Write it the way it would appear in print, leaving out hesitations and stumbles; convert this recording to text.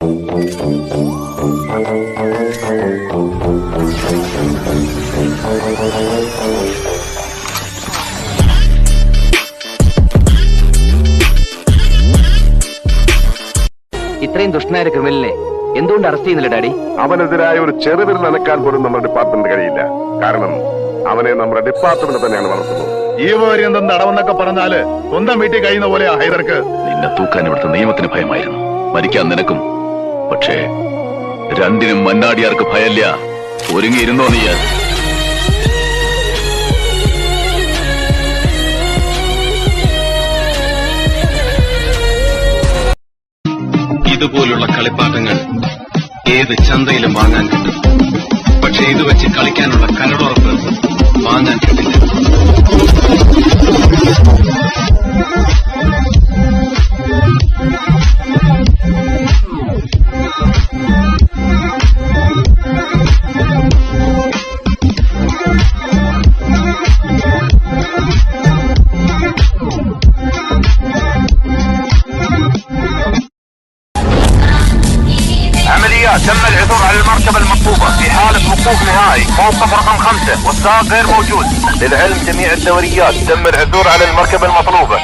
ഇത്രയും ദുഷ്ടനായ ക്രിമിനലിനെ എന്തുകൊണ്ട് അറസ്റ്റ് ചെയ്യുന്നില്ല ഡാഡി? അവനെതിരായ ഒരു ചെറുവിരൽ നനക്കാൻ പോലും നമ്മുടെ ഡിപ്പാർട്ട്മെന്റ് കഴിയില്ല. കാരണം അവനെ നമ്മുടെ ഡിപ്പാർട്ട്മെന്റ് തന്നെയാണ് വളർത്തുന്നത്. ജീവപര്യന്തം തടവെന്നൊക്കെ പറഞ്ഞാല് സ്വന്തം വീട്ടിൽ കഴിയുന്ന പോലെയാ ഹൈദർക്ക്. നിന്നെ തൂക്കാൻ ഇവിടുത്തെ നിയമത്തിന് ഭയമായിരുന്നു, മരിക്കാൻ നിനക്കും. പക്ഷേ രണ്ടിനും മന്നാടിയാർക്ക് ഭയമില്ല. ഒരുങ്ങിയിരുന്നോ നീ? ഇതുപോലുള്ള കളിപ്പാട്ടങ്ങൾ ഏത് ചന്തയിലും വാങ്ങാൻ കിട്ടും. പക്ഷെ ഇത് വെച്ച് കളിക്കാനുള്ള കരടുറപ്പ് വാങ്ങാൻ കിട്ടില്ല. تم العثور على المركبة المطلوبة في حالة وقوف نهائي موقف رقم 5 والسائق غير موجود. للعلم جميع الدوريات تم العثور على المركبة المطلوبة.